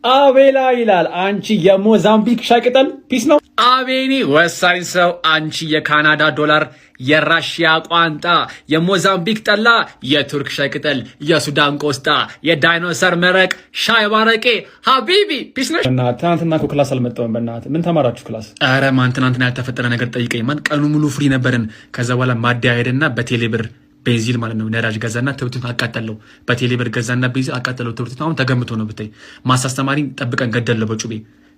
አቤላ ይላል አንቺ የሞዛምቢክ ሻይ ቅጠል ፒስ ነው። አቤኒ ወሳኝ ሰው አንቺ የካናዳ ዶላር የራሽያ ቋንጣ የሞዛምቢክ ጠላ የቱርክ ሻይ ቅጠል የሱዳን ቆስጣ የዳይኖሰር መረቅ ሻይ ባረቄ ሀቢቢ ፒስ ነው። ትናንትና እኮ ክላስ አልመጣሁም። በእናትህ ምን ተማራችሁ ክላስ? ኧረ ማን ትናንትና ያልተፈጠረ ነገር ጠይቀኝ። ማን ቀኑ ሙሉ ፍሪ ነበርን። ከዛ በኋላ ማደያ ሄደና በቴሌብር ቤንዚል ማለት ነው ነዳጅ ገዛና ትብቱን አቃጠለው። በቴሌብር ገዛና ቤንዚል አቃጠለው። ትብቱን አሁን ተገምቶ ነው ብታይ። ማሳስተማሪ ጠብቀን ገደለው በጩቤ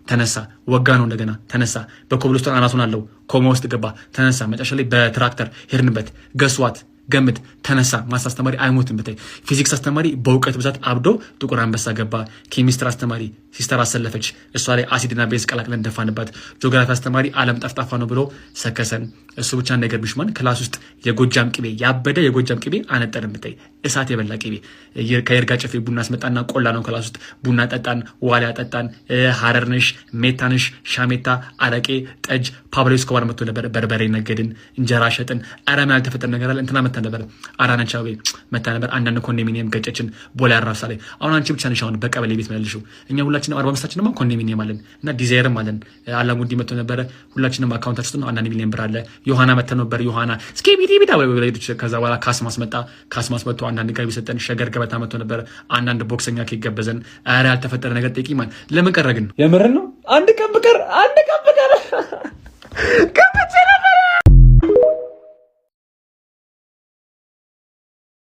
ተነሳ። ወጋ ነው እንደገና ተነሳ። በኮብልስቶን አናቱን አለው ኮማ ውስጥ ገባ። ተነሳ። መጨረሻ ላይ በትራክተር ሄድንበት። ገስዋት ገምት ተነሳ። ማስ አስተማሪ አይሞትም ብታይ። ፊዚክስ አስተማሪ በእውቀት ብዛት አብዶ ጥቁር አንበሳ ገባ። ኬሚስትሪ አስተማሪ ሲስተር አሰለፈች፣ እሷ ላይ አሲድና ቤዝ ቀላቅለን ደፋንባት። ጂኦግራፊ አስተማሪ ዓለም ጠፍጣፋ ነው ብሎ ሰከሰን። እሱ ብቻ እንዳይገርምሽ ማን ክላስ ውስጥ የጎጃም ቅቤ ያበደ የጎጃም ቅቤ አነጠርን ብታይ። እሳት የበላ ቅቤ ከይርጋ ጨፌ ቡና አስመጣና ቆላ ነው ክላስ ውስጥ ቡና ጠጣን፣ ዋሊያ ጠጣን፣ ሀረርነሽ፣ ሜታነሽ፣ ሻሜታ፣ አረቄ፣ ጠጅ። ፓብሎ እስኮባር መጥቶ ነበር። በርበሬ ነገድን፣ እንጀራ ሸጥን። አረማ ያልተፈጠረ ነገር አለ። እንትና መታ ነበር፣ አራናቻው መታ ነበር። አንዳንድ ኮንዶሚኒየም ገጨችን ቦሌ አራብሳ ላይ። አሁን አንቺ ብቻ ነሽ አሁን በቀበሌ ቤት መልሽው። እኛ ሁላችንም 45 ኮንዶሚኒየም አለን እና ዲዛይርም አለን። አላሙዲ መጥቶ ነበረ። ሁላችንም አካውንታችን ውስጥ ነው 1 ሚሊዮን ብር አለ። ዮሐና መጥቶ ነበር። ዮሐና እስኪ ቢታ ወይ ከዛ በኋላ ካስማስ መጣ። ካስማስ መጥቶ አንዳንድ ጋር ቢሰጠን። ሸገር ገበታ መጥቶ ነበር። አንዳንድ ቦክሰኛ ኬክ ገበዘን። ኧረ ያልተፈጠረ ነገር ጠይቂ ማን ለምን ቀረግን? የምርን ነው። አንድ ቀን ብቀር